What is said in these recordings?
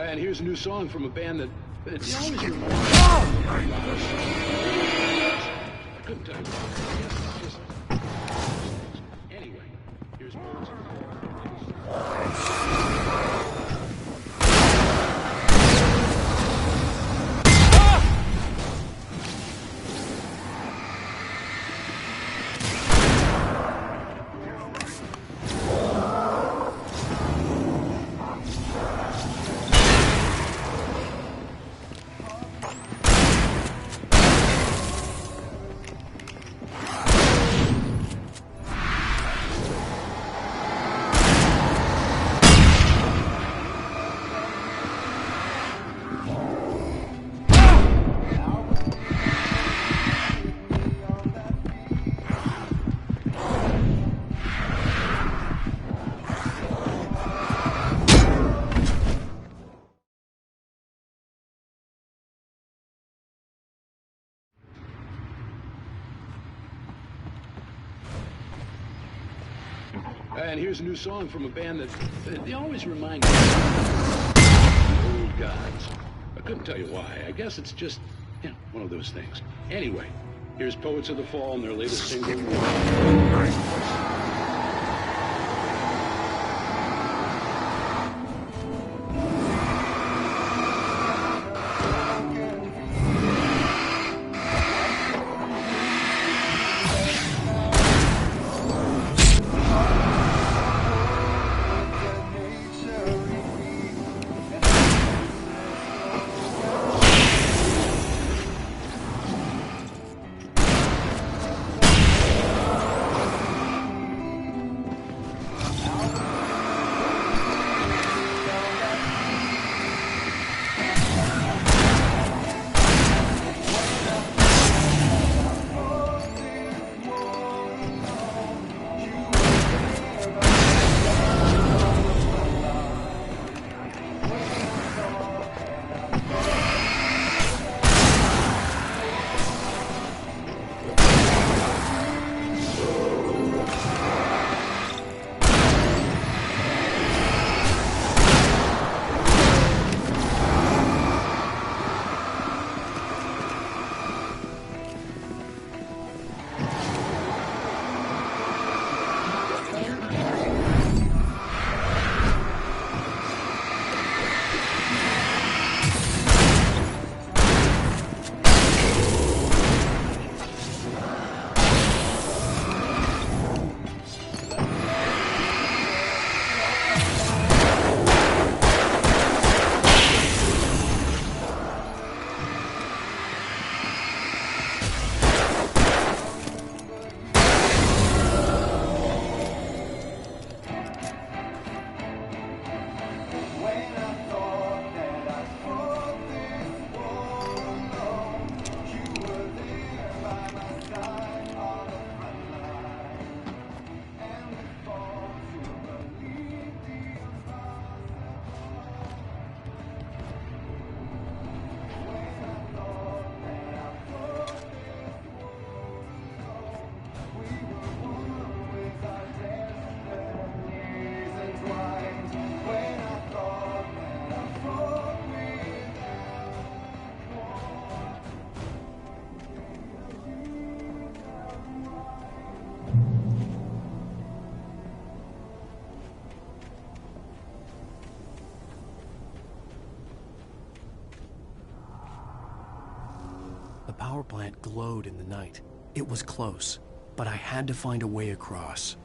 And here's a new song from a band that you always hear more. I couldn't tell you why. I guess it's just... Anyway, here's Poets of the Fall. And here's a new song from a band that they always remind me of old gods. I couldn't tell you why. I guess it's just, one of those things. Anyway, here's Poets of the Fall and their latest single, The power plant glowed in the night. It was close, but I had to find a way across.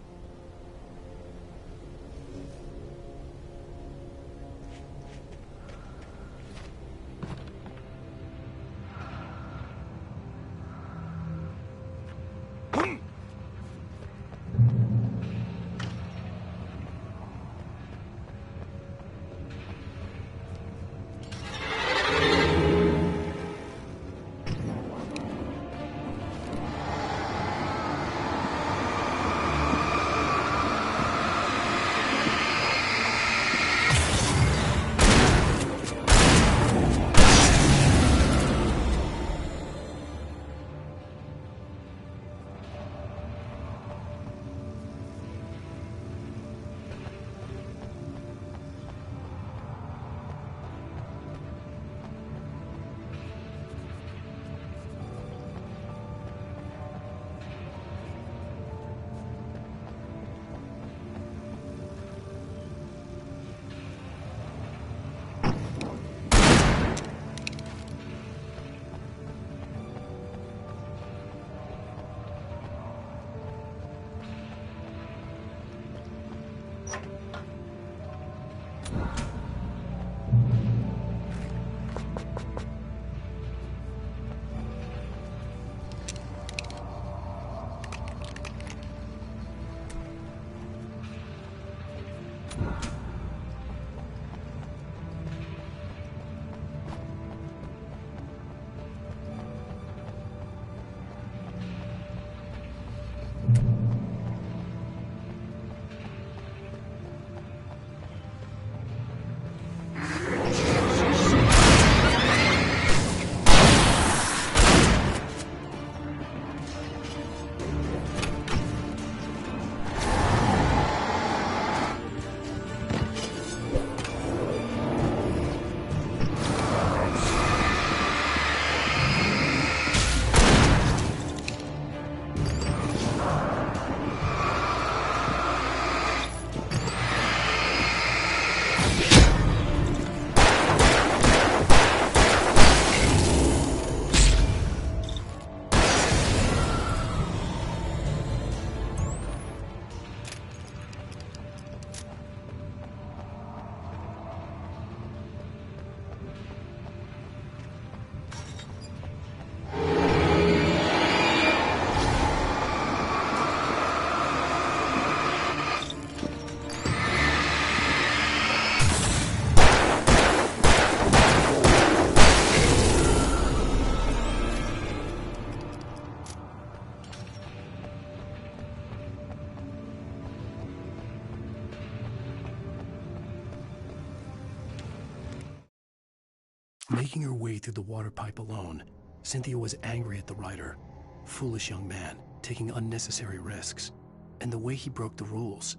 Making her way through the water pipe alone, Cynthia was angry at the writer. Foolish young man, taking unnecessary risks. And the way he broke the rules.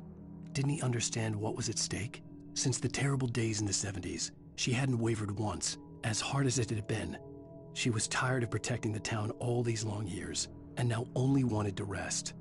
Didn't he understand what was at stake? Since the terrible days in the 70s, she hadn't wavered once, as hard as it had been. She was tired of protecting the town all these long years, and now only wanted to rest.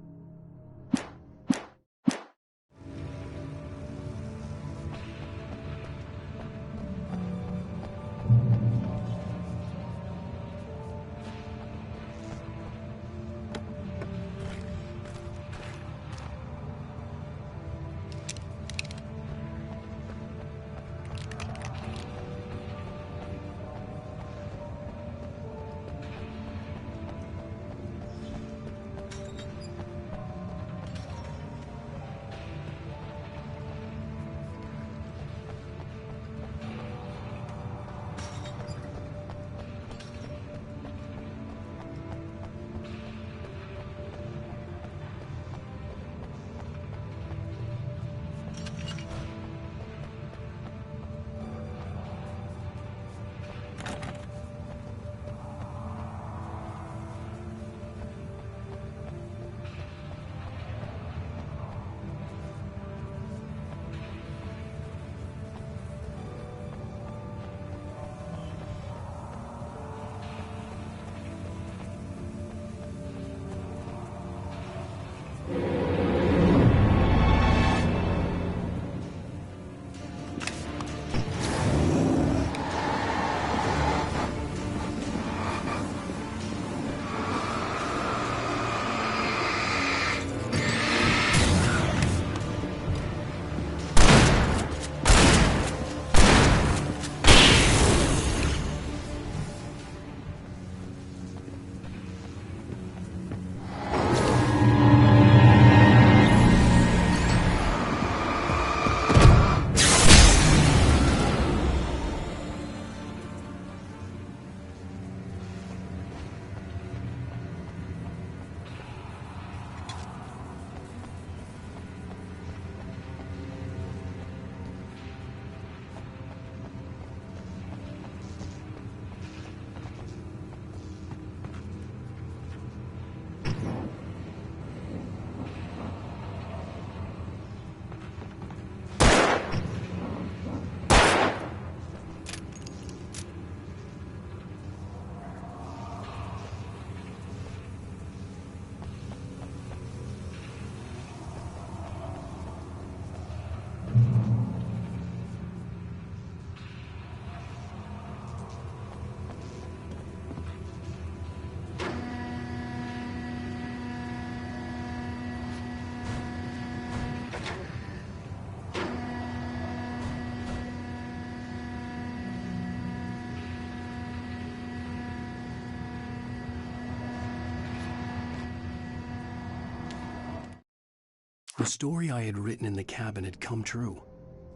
story I had written in the cabin had come true.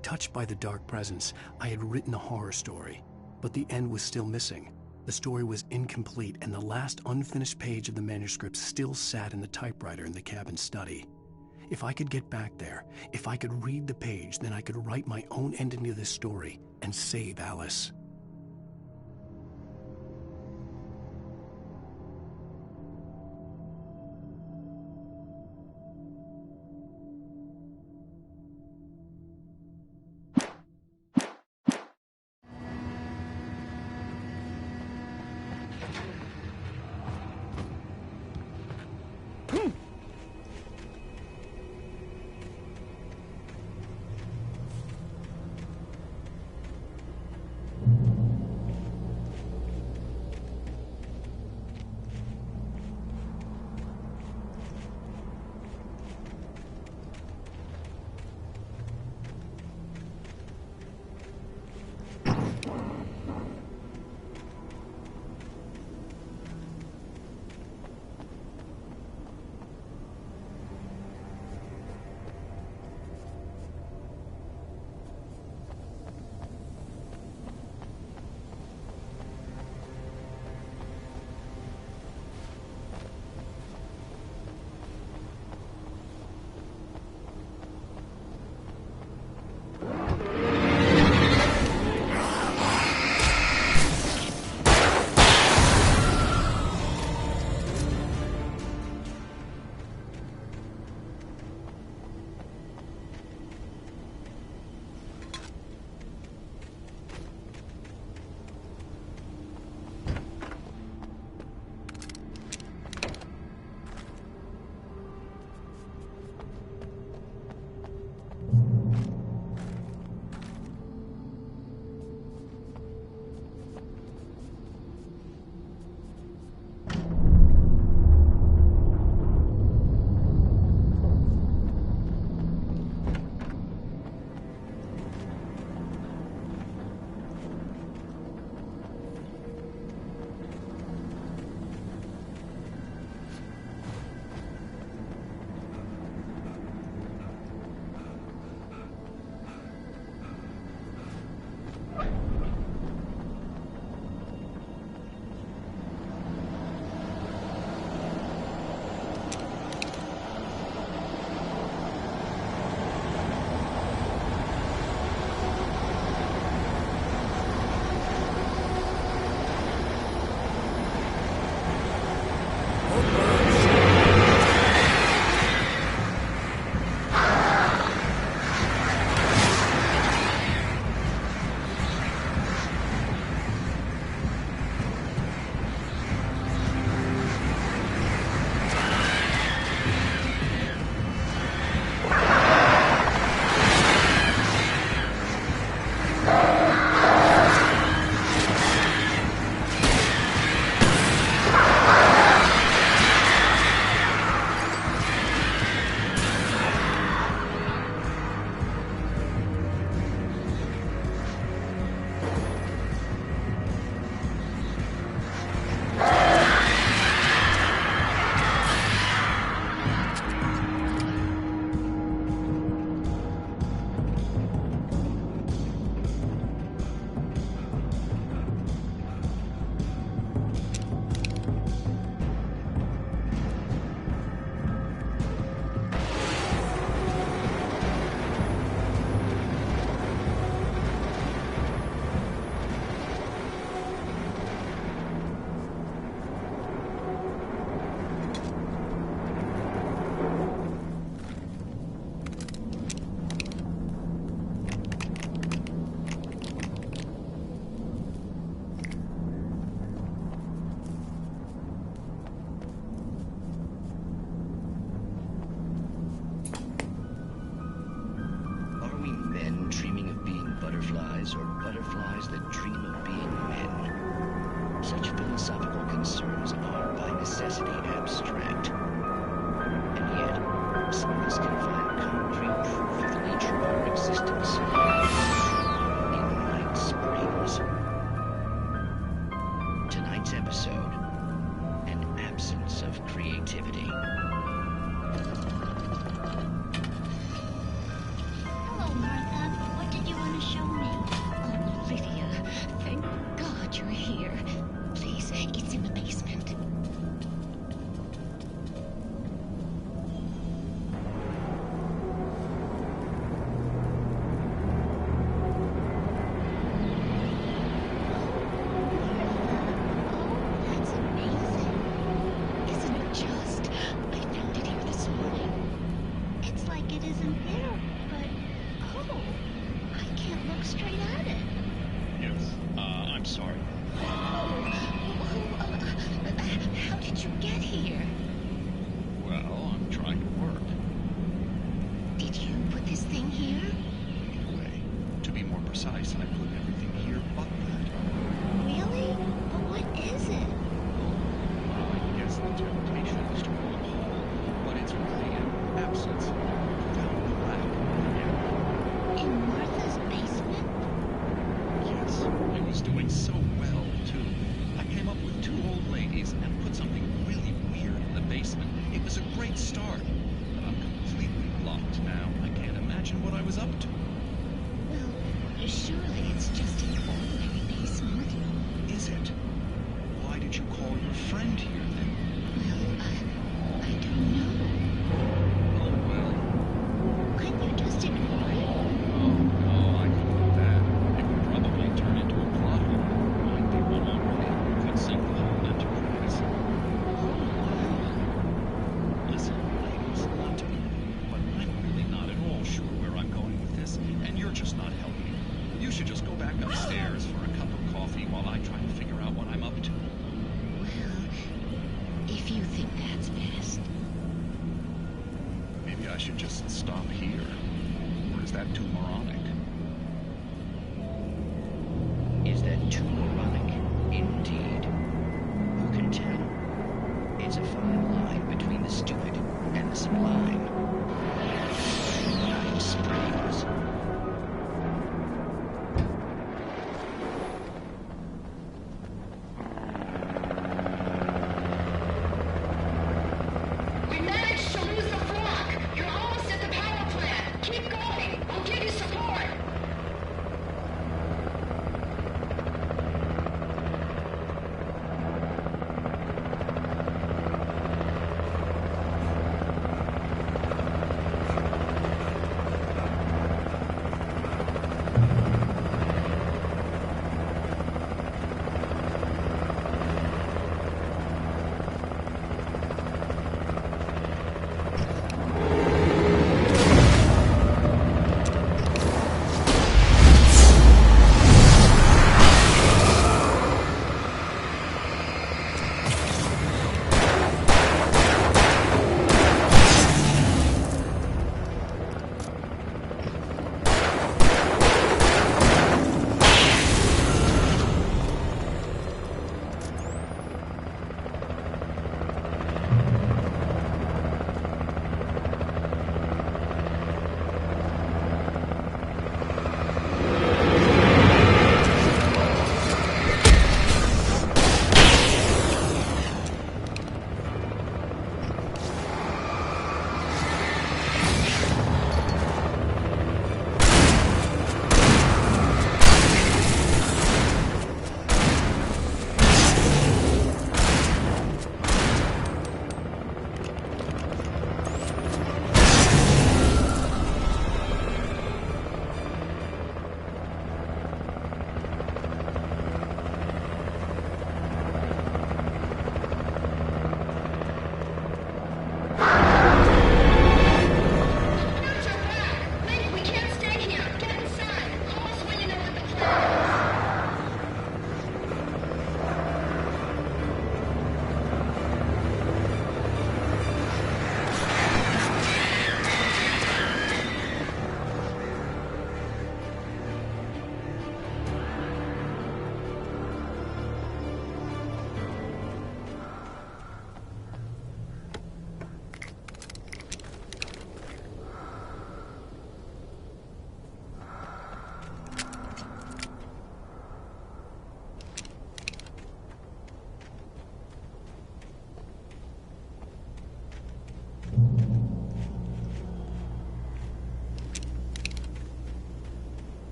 Touched by the dark presence, I had written a horror story, but the end was still missing. The story was incomplete, and the last unfinished page of the manuscript still sat in the typewriter in the cabin study. If I could get back there, if I could read the page, then I could write my own ending to this story and save Alice. walk straight at it. Yes. I'm sorry. How did you get here? Well, I'm trying to work. Did you put this thing here? In a way. To be more precise, I put everything here but that. Really? But what is it? I guess the temptation is to call it hall, but it's really an absence of profound lack. In Martha's basement? Yes, I was doing so well, too. I came up with two old ladies and put something really weird in the basement. It was a great start, but I'm completely blocked now. I can't imagine what I was up to. Well, surely it's just an ordinary basement. Is it? Why did you call your friend here, then? Well, I don't know. Oh, well. Couldn't you just ignore it? Oh, no, I couldn't do that. It would probably turn into a plot hole. Might be one already. Could sink the whole enterprise. Listen, ladies, not to be rude, but I'm really not at all sure where I'm going with this, and you're just not helping. You should just go back upstairs for a cup of coffee while I try to figure out what I'm up to. Well, if you think that's best. Maybe I should just stop here. Or is that too moronic? Is that too moronic? Indeed. Who can tell? It's a fine line between the stupid and the sublime. Night Springs. We managed to lose the flock. You're almost at the power plant. Keep going. I'll give you support.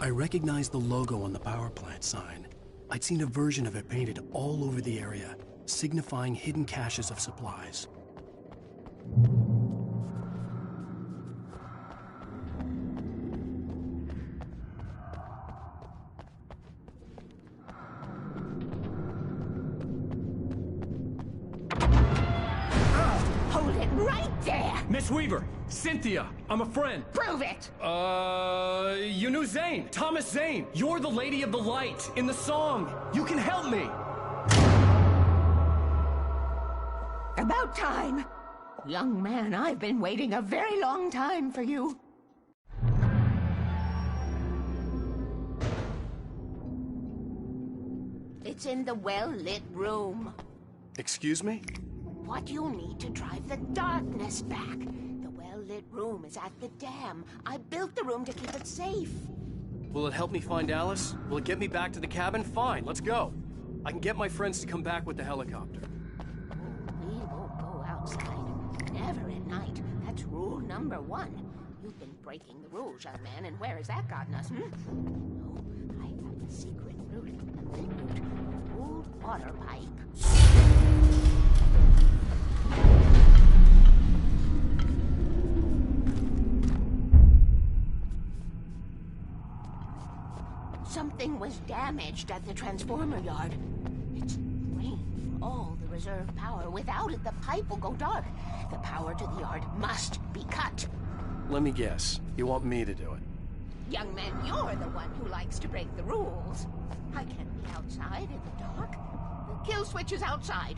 I recognized the logo on the power plant sign. I'd seen a version of it painted all over the area, signifying hidden caches of supplies. Hold it right there! Miss Weaver! Cynthia! I'm a friend! Prove it! You knew Zane! Thomas Zane! You're the Lady of the Light in the song! You can help me! About time! Young man, I've been waiting a very long time for you. It's in the well-lit room. Excuse me? What you need to drive the darkness back. The well-lit room is at the dam. I built the room to keep it safe. Will it help me find Alice? Will it get me back to the cabin? Fine, let's go. I can get my friends to come back with the helicopter. We won't go outside. Never at night. That's rule number 1. You've been breaking the rules, young man, and where has that gotten us, No, I have the secret route. The big route. An old water pipe. Something was damaged at the transformer yard. It's drained all the reserve power. Without it, the pipe will go dark. The power to the yard must be cut. Let me guess. You want me to do it? Young man, you're the one who likes to break the rules. I can't be outside in the dark. The kill switch is outside.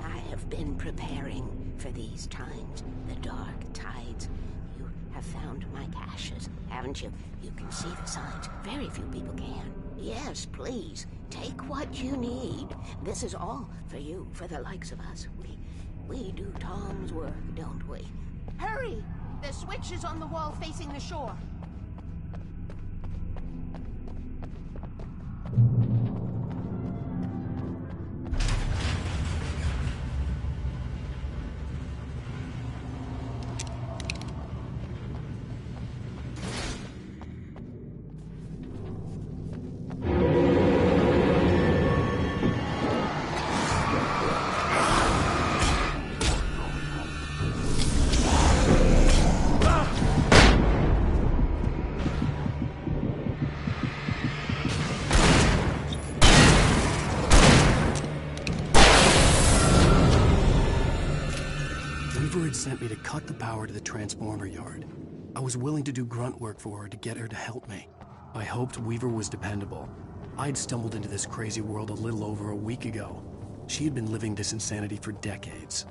I have been preparing for these times. The dark tides. You have found my caches, haven't you? You can see the signs. Very few people can. Yes, please. Take what you need. This is all for you, for the likes of us. We do Tom's work, don't we? Hurry! The switch is on the wall facing the shore. Sent me to cut the power to the transformer yard. I was willing to do grunt work for her to get her to help me. I hoped Weaver was dependable. I'd stumbled into this crazy world a little over a week ago. She had been living this insanity for decades.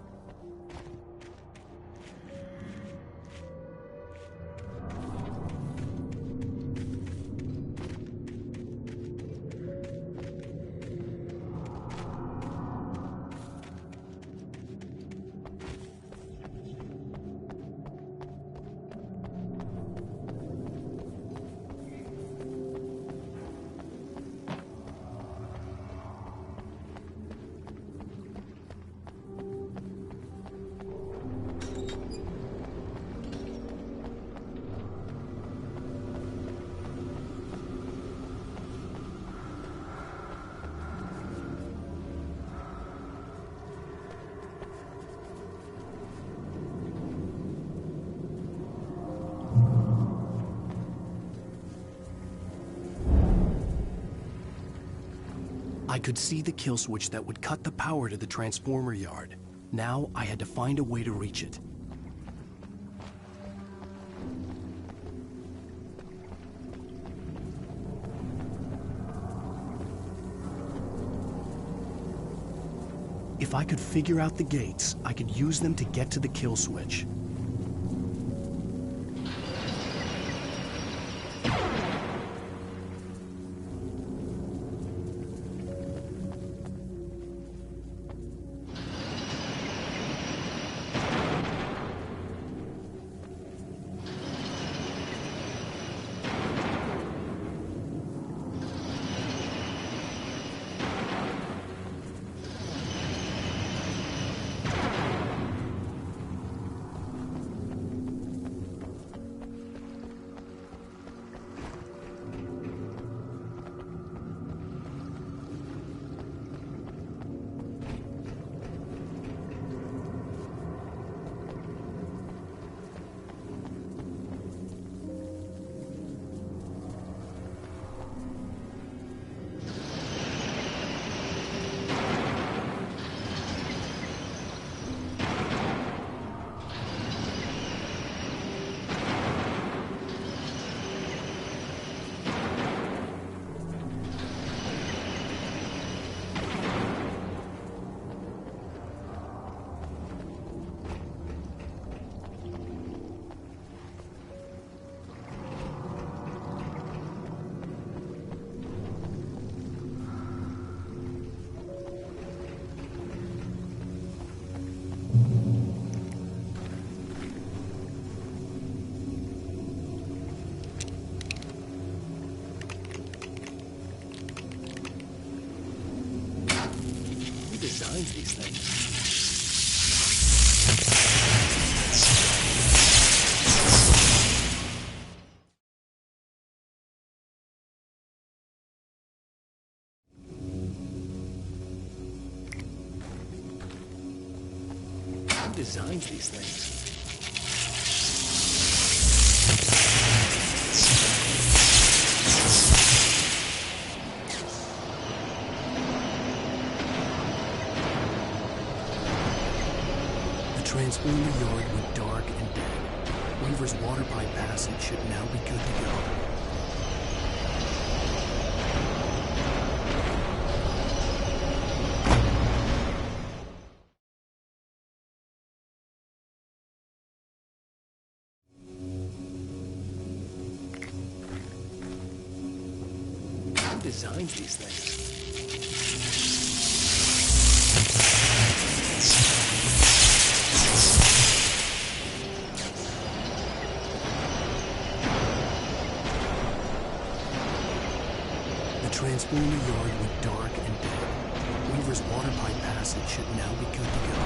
I could see the kill switch that would cut the power to the transformer yard. Now I had to find a way to reach it. If I could figure out the gates, I could use them to get to the kill switch. designs these things? Who designs these things? The transponder yard went dark and dead. Weaver's water pipe passage should now be good to go. Who designs these things? The transponder yard went dark and dead. Weaver's water pipe passage should now be good to go.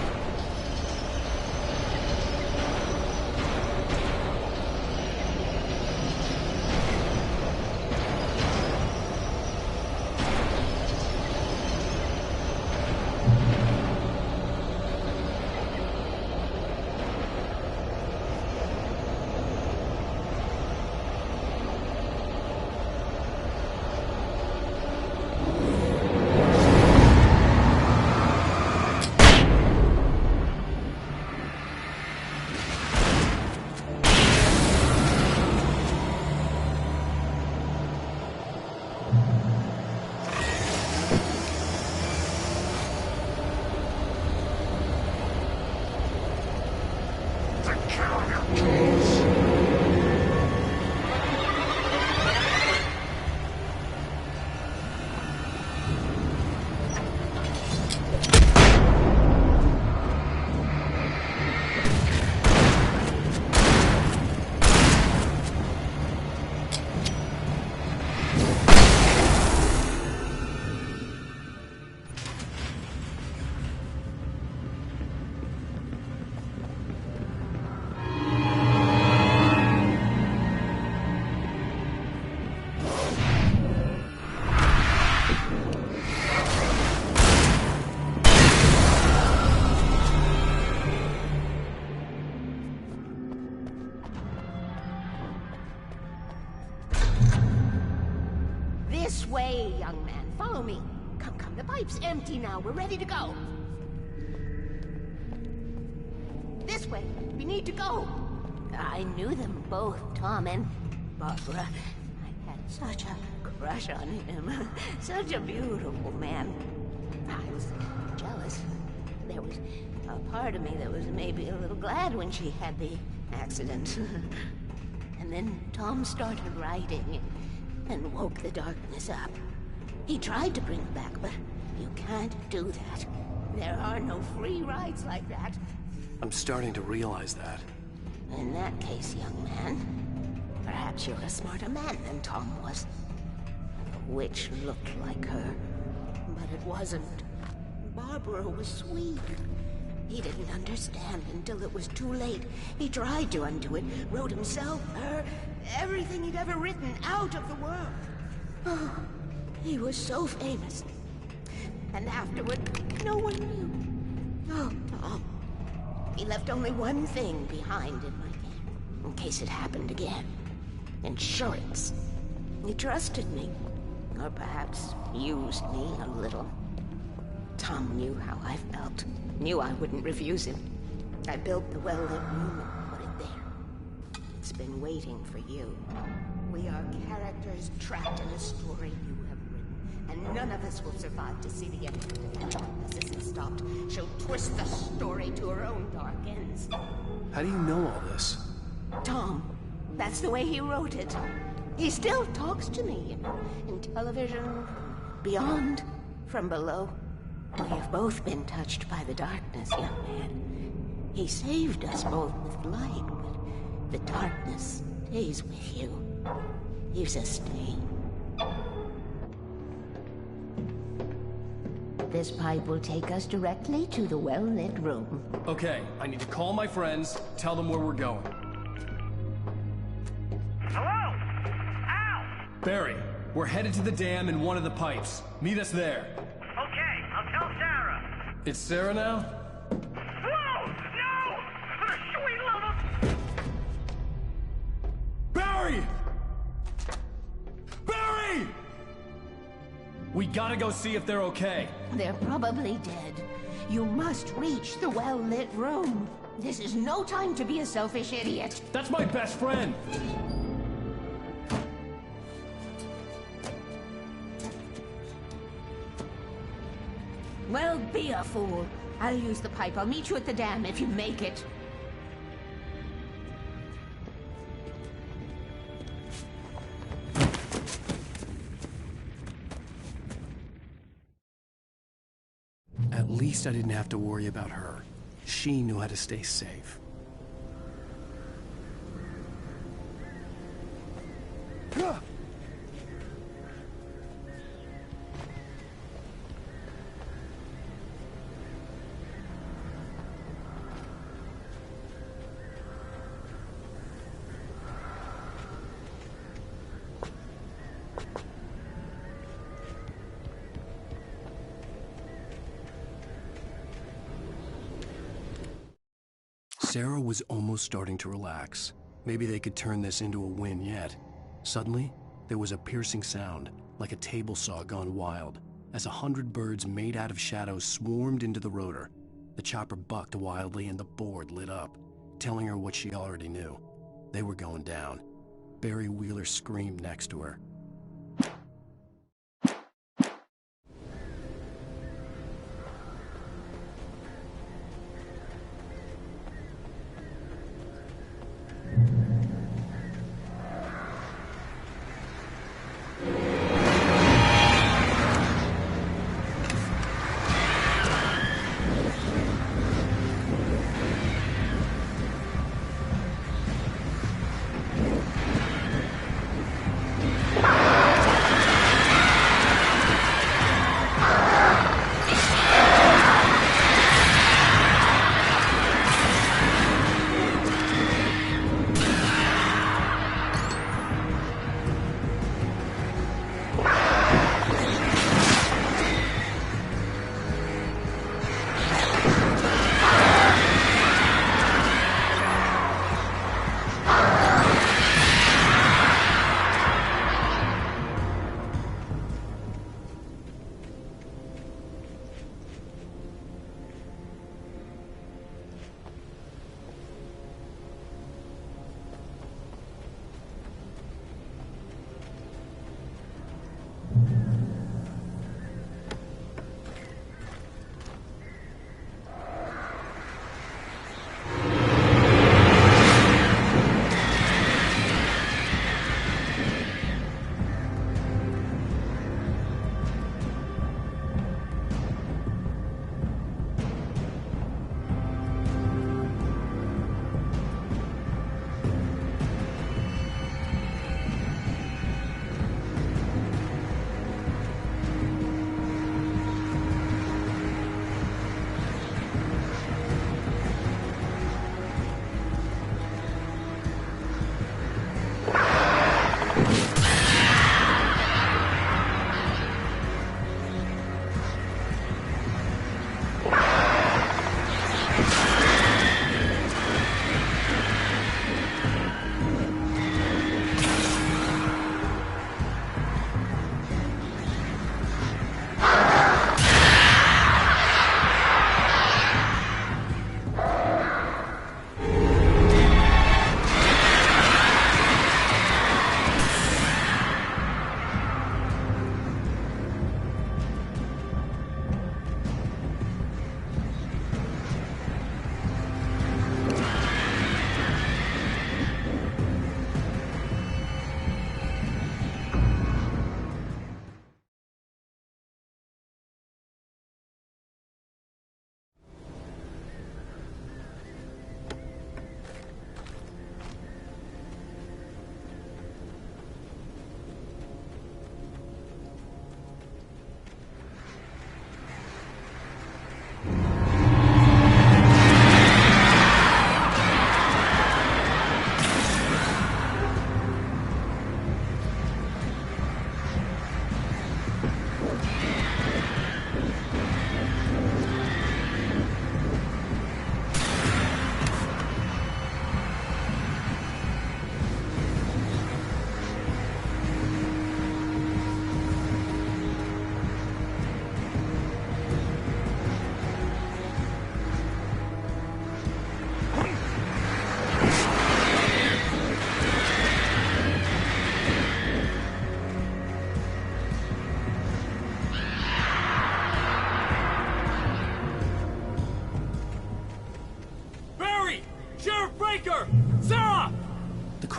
This way, young man. Follow me. Come, come. The pipe's empty now. We're ready to go. This way. We need to go. I knew them both, Tom and Barbara. I had such a crush on him. Such a beautiful man. I was jealous. There was a part of me that was maybe a little glad when she had the accident. And then Tom started writing and woke the darkness up. He tried to bring it back, but you can't do that. There are no free rides like that. I'm starting to realize that. In that case, young man, perhaps you're a smarter man than Tom was. The witch looked like her, but it wasn't. Barbara was sweet. He didn't understand until it was too late. He tried to undo it, wrote himself, her, everything he'd ever written out of the world. Oh, he was so famous. And afterward, no one knew. Oh, Tom. He left only one thing behind in my game, in case it happened again. Insurance. He trusted me. Or perhaps used me a little. Tom knew how I felt. Knew I wouldn't refuse him. I built the well-lit room and put it there. It's been waiting for you. We are characters trapped in a story you have written, and none of us will survive to see the end. If the darkness isn't stopped, she'll twist the story to her own dark ends. How do you know all this? Tom, that's the way he wrote it. He still talks to me in television, from beyond, from below. We have both been touched by the darkness, young man. He saved us both with light, but the darkness stays with you. Leaves a stain. This pipe will take us directly to the well-lit room. Okay, I need to call my friends, tell them where we're going. Hello? Al! Barry, we're headed to the dam in one of the pipes. Meet us there. Okay, I'll tell Sarah. It's Sarah now? Whoa! No! For the sweet love of... Barry! Barry! We gotta go see if they're okay. They're probably dead. You must reach the well-lit room. This is no time to be a selfish idiot. That's my best friend! Well, be a fool. I'll use the pipe. I'll meet you at the dam if you make it. At least I didn't have to worry about her. She knew how to stay safe. Sarah was almost starting to relax. Maybe they could turn this into a win yet. Suddenly, there was a piercing sound, like a table saw gone wild, as 100 birds made out of shadows swarmed into the rotor. The chopper bucked wildly and the board lit up, telling her what she already knew. They were going down. Barry Wheeler screamed next to her.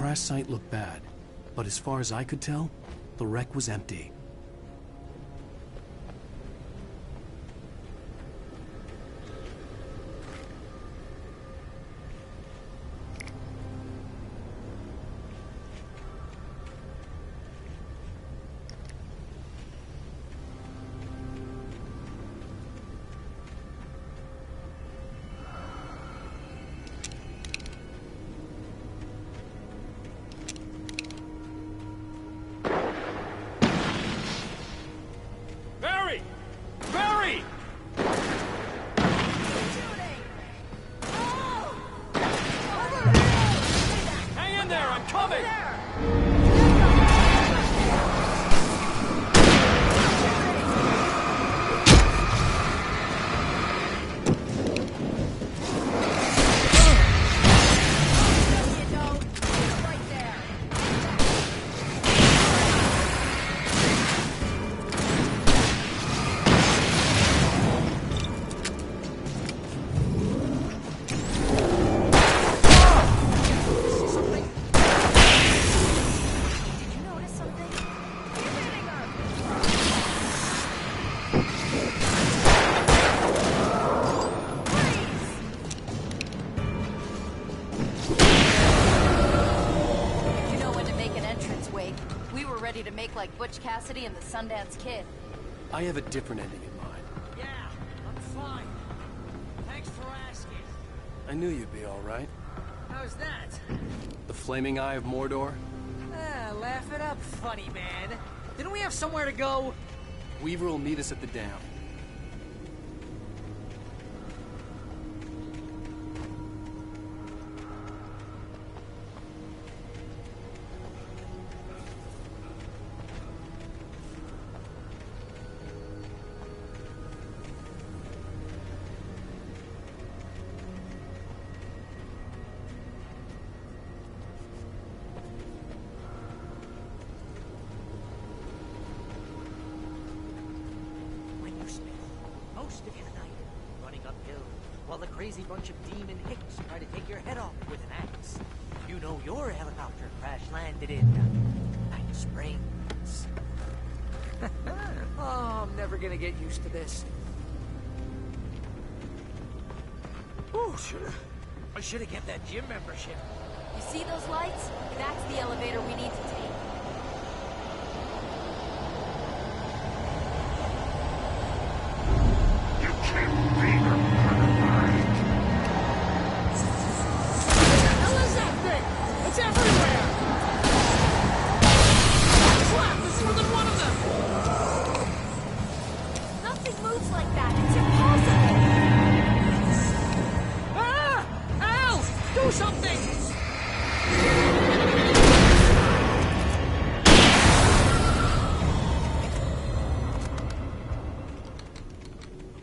crash site looked bad, but as far as I could tell, the wreck was empty. Barry! Barry! Hang in there, I'm coming! To make like Butch Cassidy and the Sundance Kid. I have a different ending in mind. Yeah, I'm fine. Thanks for asking. I knew you'd be all right. How's that? The Flaming Eye of Mordor? Laugh it up, funny man. Didn't we have somewhere to go? Weaver will meet us at the dam. Most of your night running uphill while the crazy bunch of demon hicks try to take your head off with an axe. You know your helicopter crash landed in Night Springs. Oh, I'm never gonna get used to this. Oh, I should have kept that gym membership. You see those lights? That's the elevator we need to take.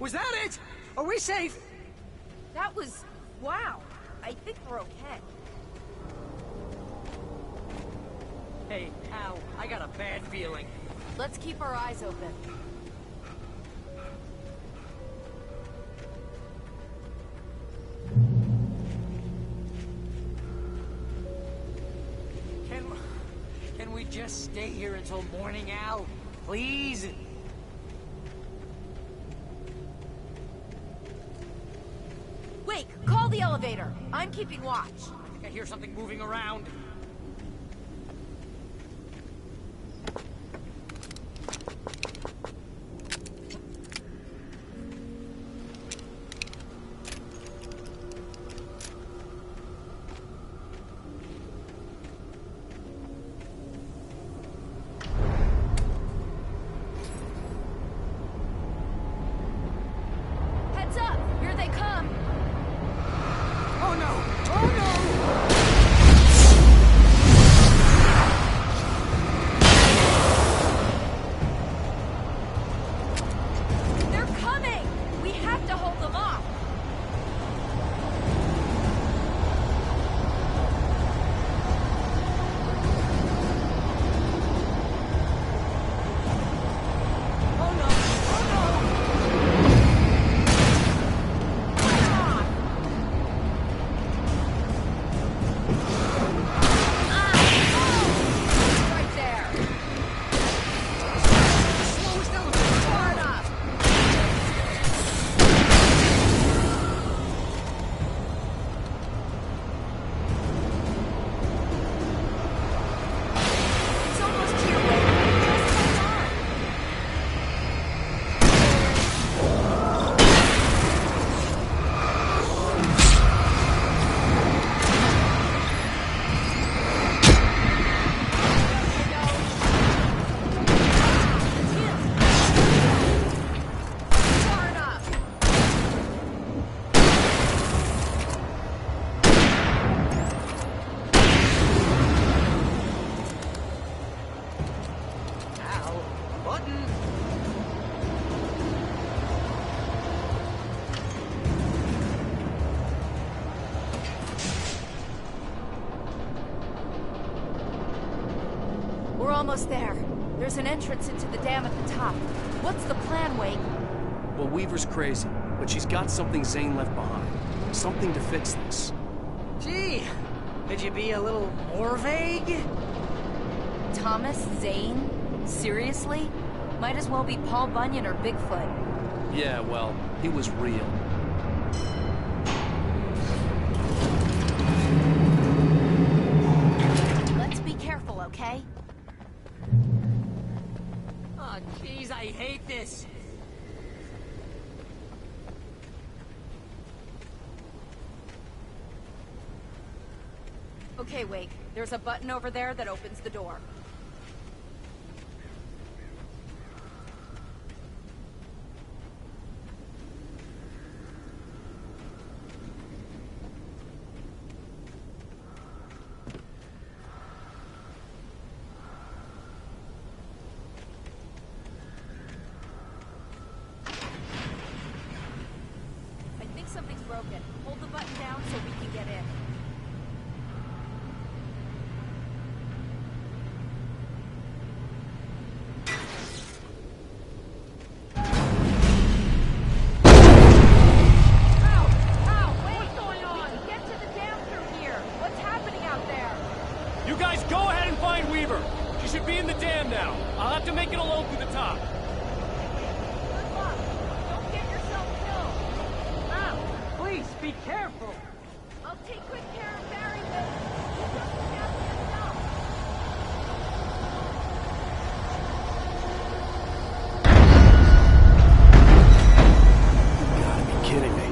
Was that it? Are we safe? That was... wow. I think we're okay. Hey, Al, I got a bad feeling. Let's keep our eyes open. Can we just stay here until morning, Al? Please? Wake, call the elevator. I'm keeping watch. I think I hear something moving around. Heads up! Here they come! Oh no! Oh no! Almost there. There's an entrance into the dam at the top. What's the plan, Wake? Well, Weaver's crazy, but she's got something Zane left behind. Something to fix this. Gee, could you be a little more vague? Thomas Zane? Seriously? Might as well be Paul Bunyan or Bigfoot. Yeah, well, he was real. Let's be careful, okay? Oh, jeez, I hate this. Okay, Wake. There's a button over there that opens the door. I think something's broken. Hold the button down so we can get in. You guys go ahead and find Weaver. She should be in the dam now. I'll have to make it alone through the top. Good luck. Don't get yourself killed. Ow! Please, be careful! I'll take good care of Barry, but you just have yourself. You gotta be kidding me.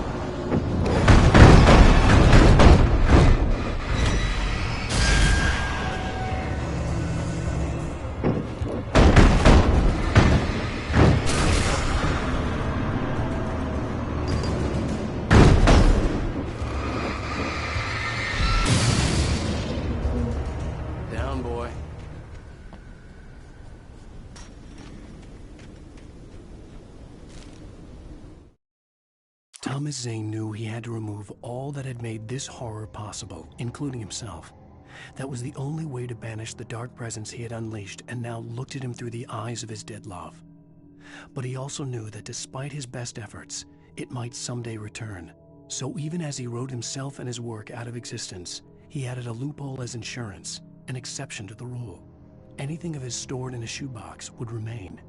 Down, boy. Thomas Zane knew he had to remove all that had made this horror possible, including himself. That was the only way to banish the dark presence he had unleashed and now looked at him through the eyes of his dead love. But he also knew that despite his best efforts, it might someday return. So even as he wrote himself and his work out of existence, he added a loophole as insurance, an exception to the rule. Anything of his stored in a shoebox would remain.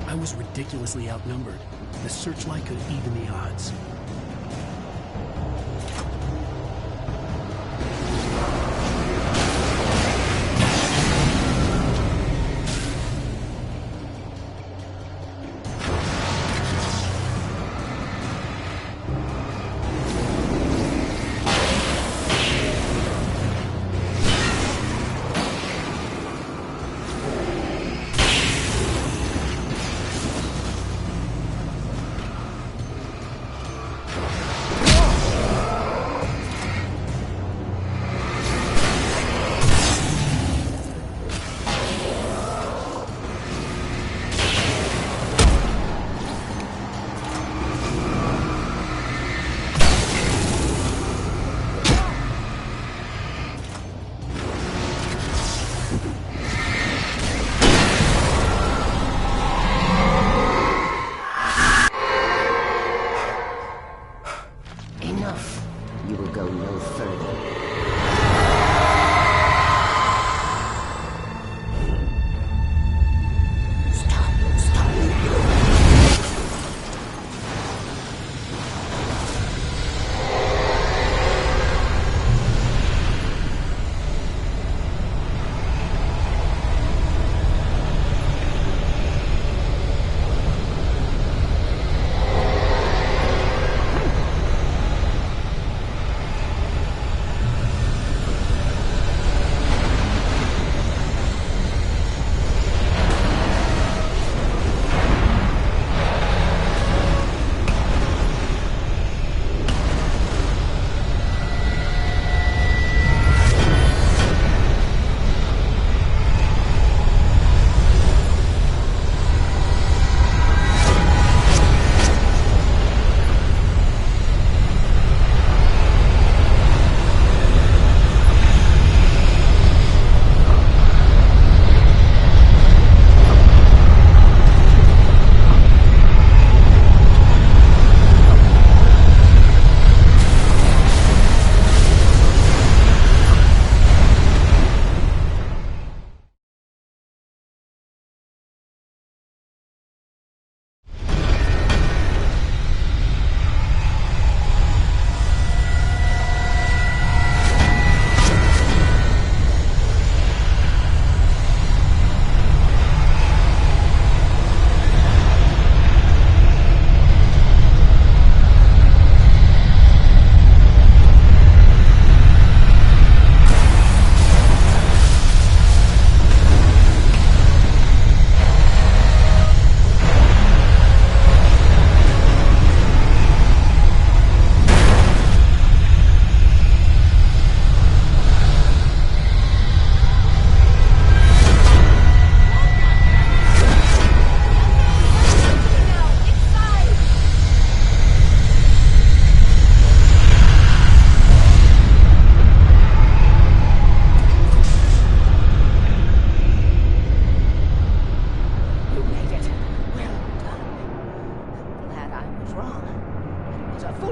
I was ridiculously outnumbered. The searchlight could even the odds.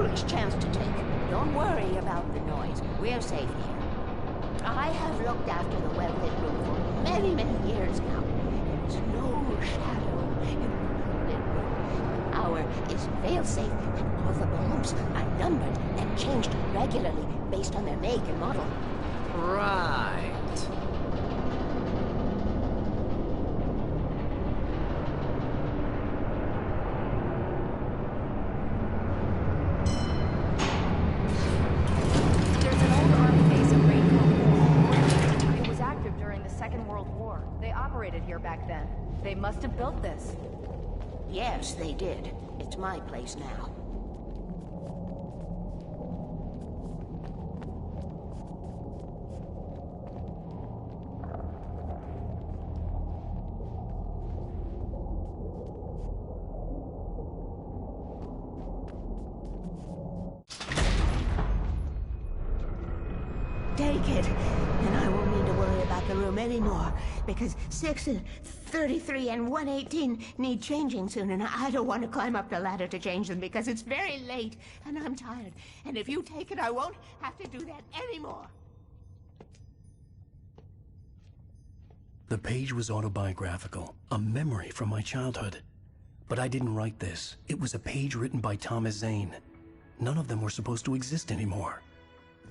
foolish chance to take. Don't worry about the noise. We're safe here. I have looked after the well-lit room for many, many years now. There is no shadow in the well-lit room. The hour is fail-safe, and all the bulbs are numbered and changed regularly based on their make and model. Right. There's an old army base at Raincoat. It was active during the Second World War. They operated here back then. They must have built this. Yes, they did. It's my place now. Take it, and I won't need to worry about the room anymore, because 6 and 33 and 118 need changing soon, and I don't want to climb up the ladder to change them because it's very late, and I'm tired. And if you take it, I won't have to do that anymore. The page was autobiographical, a memory from my childhood. But I didn't write this. It was a page written by Thomas Zane. None of them were supposed to exist anymore.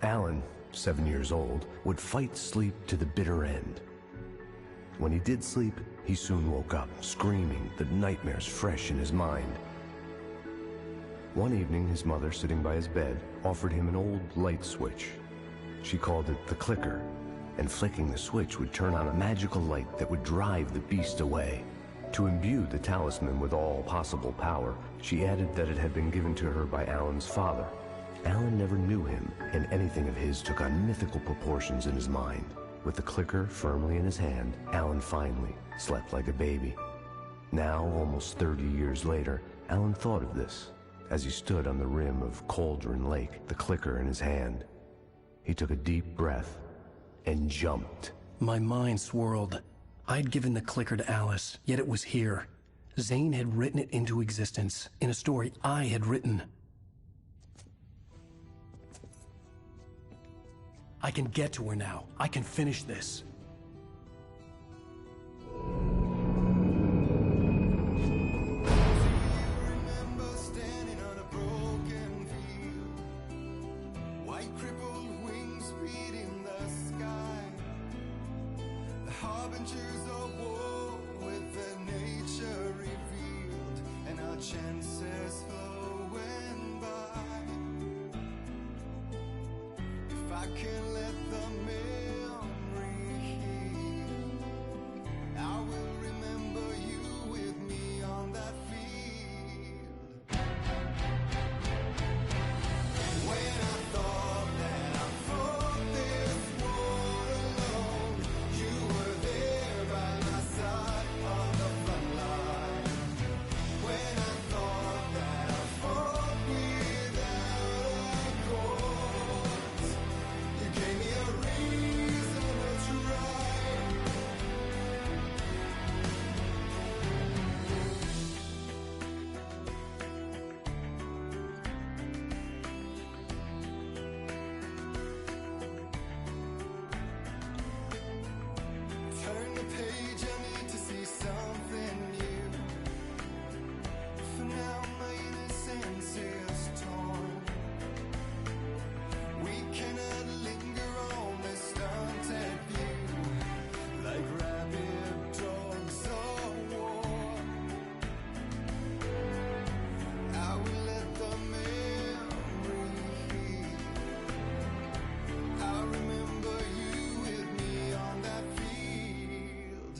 Alan, 7 years old, would fight sleep to the bitter end. When he did sleep, he soon woke up, screaming, the nightmares fresh in his mind. One evening, his mother, sitting by his bed, offered him an old light switch. She called it the clicker, and flicking the switch would turn on a magical light that would drive the beast away. To imbue the talisman with all possible power, she added that it had been given to her by Alan's father. Alan never knew him, and anything of his took on mythical proportions in his mind. With the clicker firmly in his hand, Alan finally slept like a baby. Now, almost 30 years later, Alan thought of this as he stood on the rim of Cauldron Lake, the clicker in his hand. He took a deep breath and jumped. My mind swirled. I'd given the clicker to Alice, yet it was here. Zane had written it into existence, in a story I had written. I can get to her now. I can finish this. Chances flowing by. If I can let the memory heal, I will remember you with me on that field. When I thought that I fought this war alone, you were there by my side on the front line. When I thought that I fought without a cause, you gave me a reason to try. Turn the page, I need to see something new. For now my innocence is torn. We cannot linger on this stunted view, like rabid dogs of war. I will let the memory heal. I remember you with me on that field.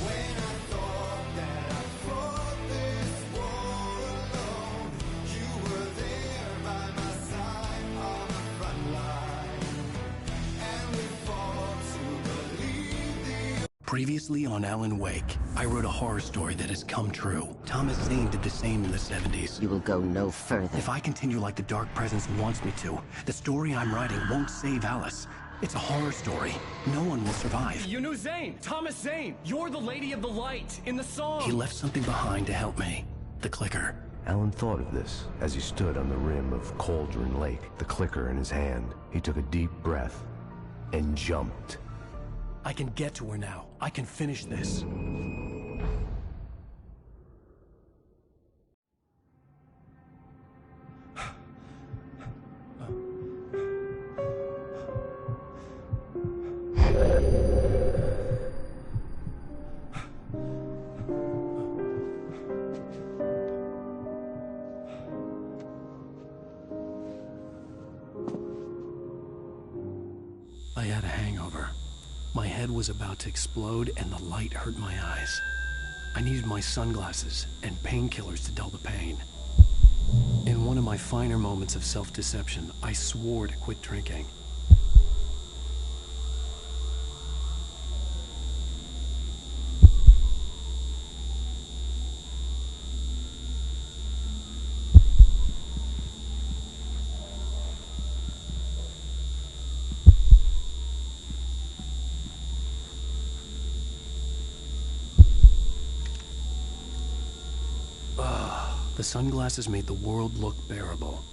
When I thought that I fought this war alone, you were there by my side on the front line, and we fought to believe the Previously on Alan Wake, I wrote a horror story that has come true. Thomas Zane did the same in the 70s. You will go no further. If I continue like the Dark Presence wants me to, the story I'm writing won't save Alice. It's a horror story. No one will survive. You knew Zane! Thomas Zane! You're the Lady of the Light in the song! He left something behind to help me. The clicker. Alan thought of this as he stood on the rim of Cauldron Lake, the clicker in his hand. He took a deep breath and jumped. I can get to her now. I can finish this. I had a hangover. My head was about to explode and the light hurt my eyes. I needed my sunglasses and painkillers to dull the pain. In one of my finer moments of self-deception, I swore to quit drinking. The sunglasses made the world look bearable.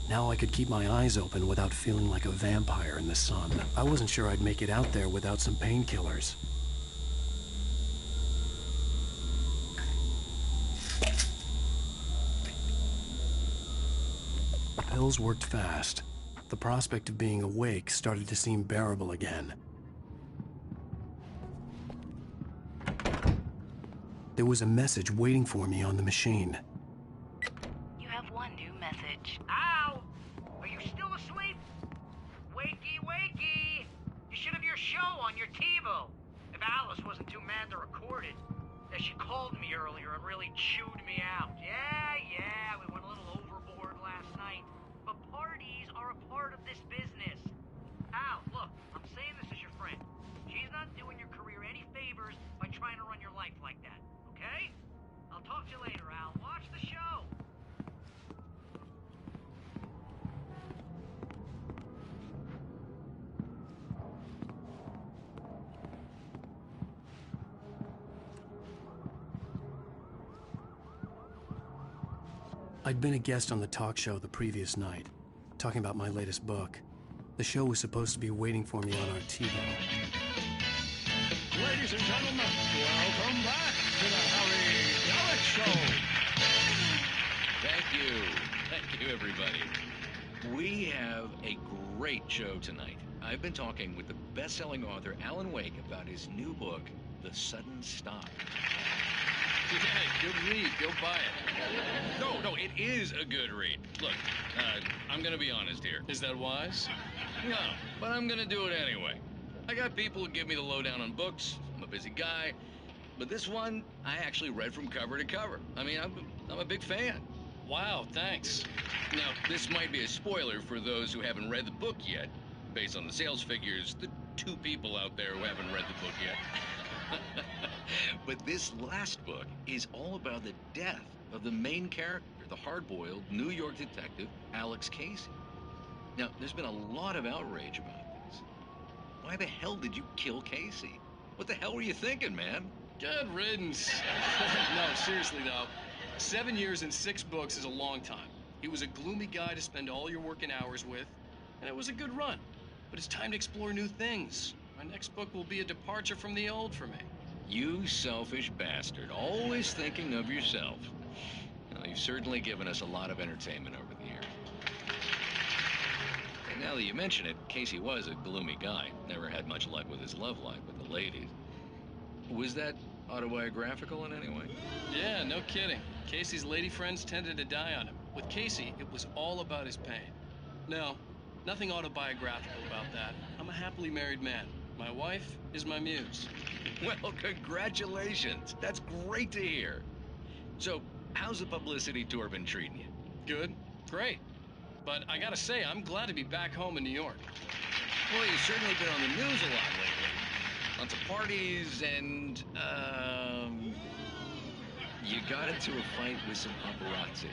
Now I could keep my eyes open without feeling like a vampire in the sun. I wasn't sure I'd make it out there without some painkillers. Pills worked fast. The prospect of being awake started to seem bearable again. There was a message waiting for me on the machine. You have one new message. Ow! Are you still asleep? Wakey, wakey! You should have your show on your TiVo. If Alice wasn't too mad to record it. Yeah, she called me earlier and really chewed me out. Yeah, we went a little overboard last night. But parties are a part of this business. Al, look, I'm saying this as your friend. She's not doing your career any favors by trying to run your life like that, okay? I'll talk to you later, Al. Watch the show. I'd been a guest on the talk show the previous night, talking about my latest book. The show was supposed to be waiting for me on our TiVo. Ladies and gentlemen, welcome back to the Harry Alex Show. Thank you, everybody. We have a great show tonight. I've been talking with the best-selling author Alan Wake about his new book, The Sudden Stop. Yeah, good read. Go buy it. No, it is a good read. Look, I'm gonna be honest here. Is that wise? No, but I'm gonna do it anyway. I got people who give me the lowdown on books. I'm a busy guy. But this one, I actually read from cover to cover. I mean, I'm a big fan. Wow, thanks. Now, this might be a spoiler for those who haven't read the book yet. Based on the sales figures, the 2 people out there who haven't read the book yet. But this last book is all about the death of the main character, the hard-boiled New York detective, Alex Casey. Now, there's been a lot of outrage about this. Why the hell did you kill Casey? What the hell were you thinking, man? Good riddance. No, seriously though. 7 years and 6 books is a long time. He was a gloomy guy to spend all your working hours with, and it was a good run. But it's time to explore new things. My next book will be a departure from the old for me. You selfish bastard, always thinking of yourself. Well, you've certainly given us a lot of entertainment over the years. And now that you mention it, Casey was a gloomy guy. Never had much luck with his love life with the ladies. Was that autobiographical in any way? Yeah, no kidding. Casey's lady friends tended to die on him. With Casey, it was all about his pain. No, nothing autobiographical about that. I'm a happily married man. My wife is my muse. Well, congratulations. That's great to hear. So, how's the publicity tour been treating you? Good. Great. But I gotta say, I'm glad to be back home in New York. Well, you've certainly been on the news a lot lately. Lots of parties and, you got into a fight with some paparazzi.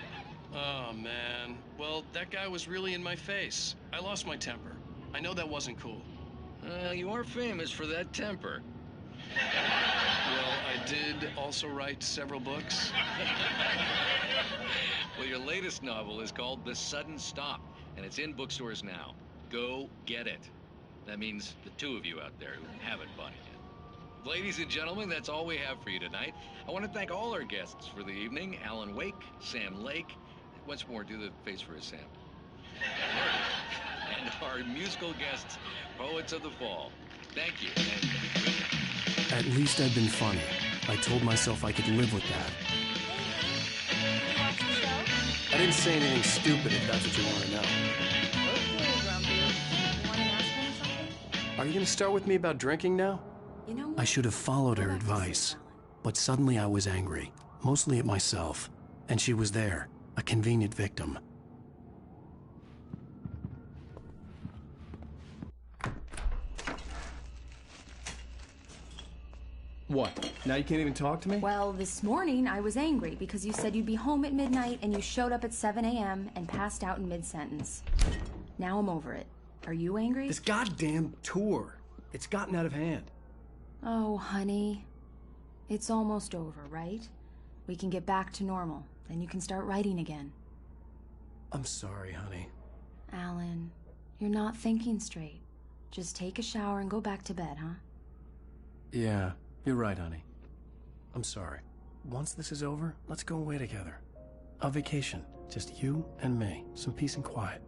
Oh, man. Well, that guy was really in my face. I lost my temper. I know that wasn't cool. You are famous for that temper. Well, I I did also write several books. Well, your latest novel is called The Sudden Stop, and it's in bookstores now. Go get it. That means the two of you out there who haven't bought it yet. Ladies and gentlemen, that's all we have for you tonight. I want to thank all our guests for the evening. Alan Wake, Sam Lake. Once more, do the face for us, Sam. And our musical guests, Poets of the Fall. Thank you. At least I'd been funny. I told myself I could live with that. I didn't say anything stupid, if that's what you want to know. Okay, Grumpy. You want to ask me something? Are you going to start with me about drinking now? You know, I should have followed her advice, but suddenly I was angry, mostly at myself, and she was there, a convenient victim. What? Now you can't even talk to me? Well, this morning I was angry because you said you'd be home at midnight and you showed up at 7 a.m. and passed out in mid-sentence. Now I'm over it. Are you angry? This goddamn tour. It's gotten out of hand. Oh, honey. It's almost over, right? We can get back to normal. Then you can start writing again. I'm sorry, honey. Alan, you're not thinking straight. Just take a shower and go back to bed, huh? Yeah, you're right, honey. I'm sorry. Once this is over, let's go away together. A vacation. Just you and me. Some peace and quiet.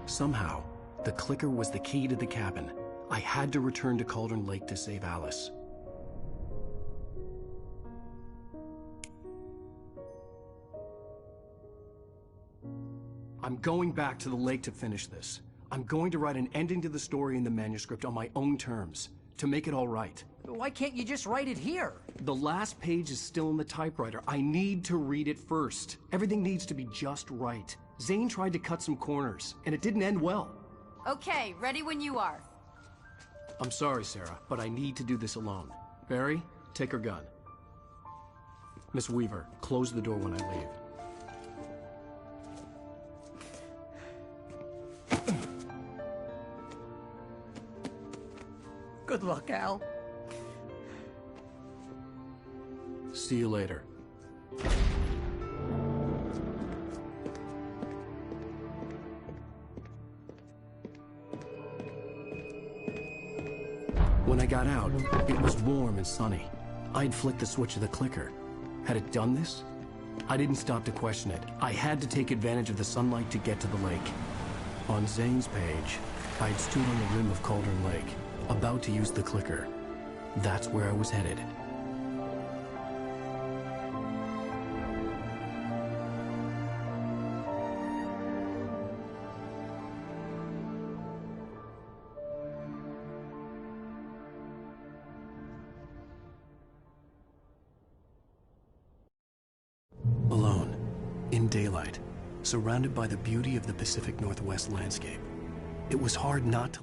Somehow, the clicker was the key to the cabin. I had to return to Cauldron Lake to save Alice. I'm going back to the lake to finish this. I'm going to write an ending to the story in the manuscript on my own terms, to make it all right. Why can't you just write it here? The last page is still in the typewriter. I need to read it first. Everything needs to be just right. Zane tried to cut some corners, and it didn't end well. Okay, ready when you are. I'm sorry, Sarah, but I need to do this alone. Barry, take her gun. Miss Weaver, close the door when I leave. Good luck, Al. See you later. When I got out, it was warm and sunny. I'd flicked the switch of the clicker. Had it done this? I didn't stop to question it. I had to take advantage of the sunlight to get to the lake. On Zane's page, I'd stood on the rim of Cauldron Lake, about to use the clicker. That's where I was headed. Alone, in daylight, surrounded by the beauty of the Pacific Northwest landscape. It was hard not to